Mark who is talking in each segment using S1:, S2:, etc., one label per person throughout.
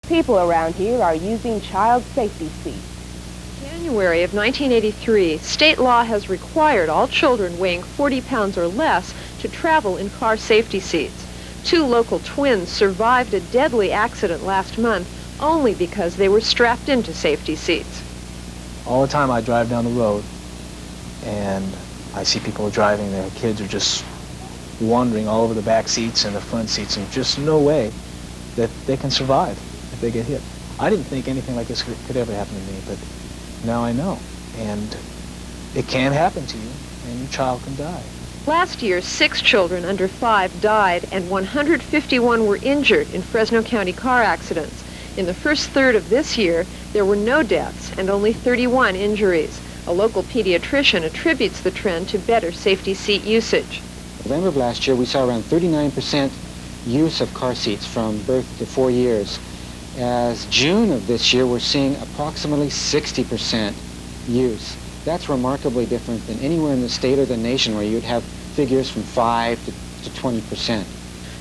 S1: People around here are using child safety seats.
S2: January of 1983, state law has required all children weighing 40 pounds or less to travel in car safety seats. 2 local twins survived a deadly accident last month only because they were strapped into safety seats.
S3: All the time I drive down the road and I see people driving, their kids are just wandering all over the back seats and the front seats, and just no way that they can survive if they get hit. I didn't think anything like this could ever happen to me, but now I know. And it can happen to you, and your child can die.
S2: Last year, 6 children under 5 died and 151 were injured in Fresno County car accidents. In the first third of this year, there were no deaths and only 31 injuries. A local pediatrician attributes the trend to better safety seat usage.
S4: November of last year, we saw around 39% use of car seats from birth to 4 years. As June of this year, we're seeing approximately 60% use. That's remarkably different than anywhere in the state or the nation where you'd have figures from 5 to 20%.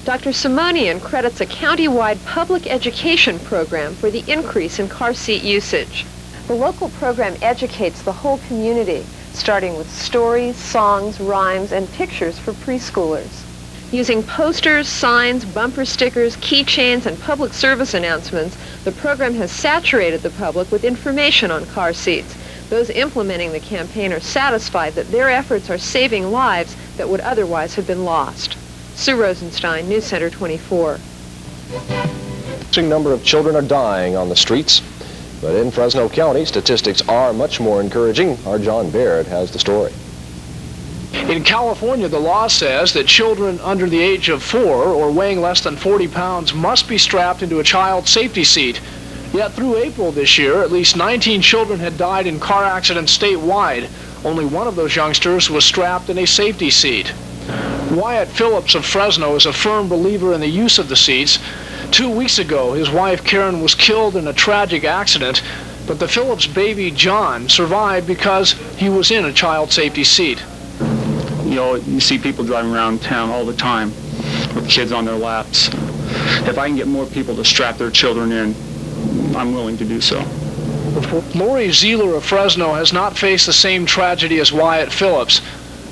S2: Dr. Simonian credits a county-wide public education program for the increase in car seat usage. The local program educates the whole community, starting with stories, songs, rhymes, and pictures for preschoolers. Using posters, signs, bumper stickers, keychains, and public service announcements, the program has saturated the public with information on car seats. Those implementing the campaign are satisfied that their efforts are saving lives that would otherwise have been lost. Sue Rosenstein, News Center 24.
S5: A number of children are dying on the streets, but in Fresno County, statistics are much more encouraging. Our John Baird has the story.
S6: In California, the law says that children under the age of 4 or weighing less than 40 pounds must be strapped into a child safety seat. Yet through April this year, at least 19 children had died in car accidents statewide. Only one of those youngsters was strapped in a safety seat. Wyatt Phillips of Fresno is a firm believer in the use of the seats. 2 weeks ago, his wife Karen was killed in a tragic accident, but the Phillips baby John survived because he was in a child safety seat.
S7: You know, you see people driving around town all the time with kids on their laps. If I can get more people to strap their children in, I'm willing to do so.
S6: Lori Zeeler of Fresno has not faced the same tragedy as Wyatt Phillips.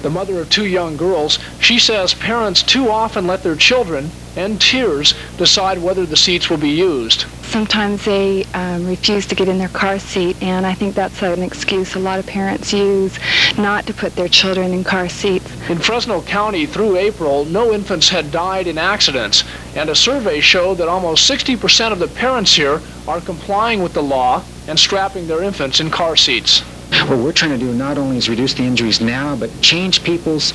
S6: The mother of 2 young girls, she says parents too often let their children, and tears, decide whether the seats will be used.
S8: Sometimes they refuse to get in their car seat, and I think that's an excuse a lot of parents use not to put their children in car seats.
S6: In Fresno County, through April, no infants had died in accidents, and a survey showed that almost 60% of the parents here are complying with the law and strapping their infants in car seats.
S4: What we're trying to do not only is reduce the injuries now, but change people's,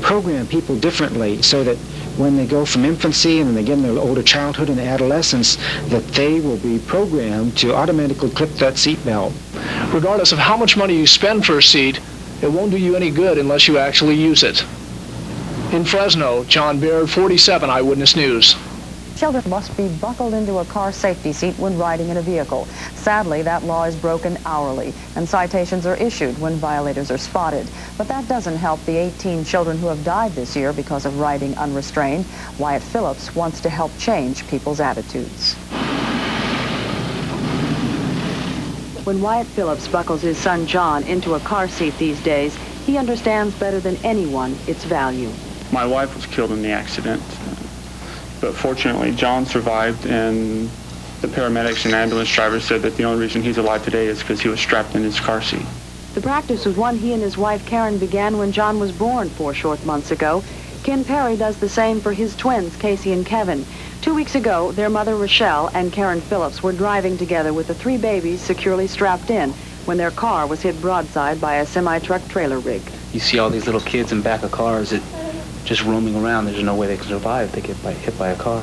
S4: program people differently so that when they go from infancy and when they get in their older childhood and adolescence, that they will be programmed to automatically clip that seat belt.
S6: Regardless of how much money you spend for a seat, it won't do you any good unless you actually use it. In Fresno, John Baird, 47 Eyewitness News.
S9: Children must be buckled into a car safety seat when riding in a vehicle. Sadly, that law is broken hourly, and citations are issued when violators are spotted. But that doesn't help the 18 children who have died this year because of riding unrestrained. Wyatt Phillips wants to help change people's attitudes. When Wyatt Phillips buckles his son John into a car seat these days, he understands better than anyone its value.
S7: My wife was killed in the accident, but fortunately John survived, and the paramedics and ambulance drivers said that the only reason he's alive today is because he was strapped in his car seat.
S9: The practice was one he and his wife Karen began when John was born 4 short months ago. Ken Perry does the same for his twins, Casey and Kevin. 2 weeks ago, their mother Rochelle and Karen Phillips were driving together with the 3 babies securely strapped in when their car was hit broadside by a semi-truck trailer rig.
S10: You see all these little kids in back of cars that just roaming around. There's no way they can survive if they get hit by a car.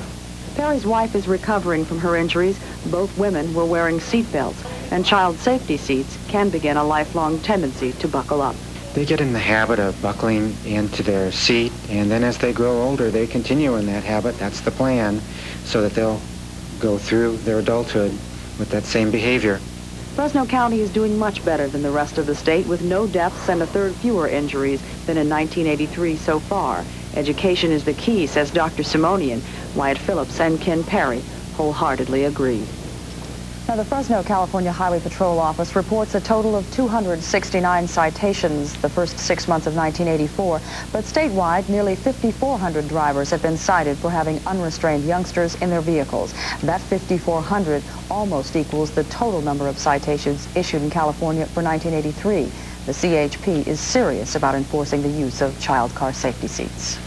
S9: Perry's wife is recovering from her injuries. Both women were wearing seat belts, and child safety seats can begin a lifelong tendency to buckle up.
S4: They get in the habit of buckling into their seat, and then as they grow older, they continue in that habit. That's the plan, so that they'll go through their adulthood with that same behavior.
S9: Fresno County is doing much better than the rest of the state, with no deaths and a third fewer injuries than in 1983 so far. Education is the key, says Dr. Simonian. Wyatt Phillips and Ken Perry wholeheartedly agree. Now, the Fresno, California Highway Patrol Office reports a total of 269 citations the first 6 months of 1984, but statewide, nearly 5,400 drivers have been cited for having unrestrained youngsters in their vehicles. That 5,400 almost equals the total number of citations issued in California for 1983. The CHP is serious about enforcing the use of child car safety seats.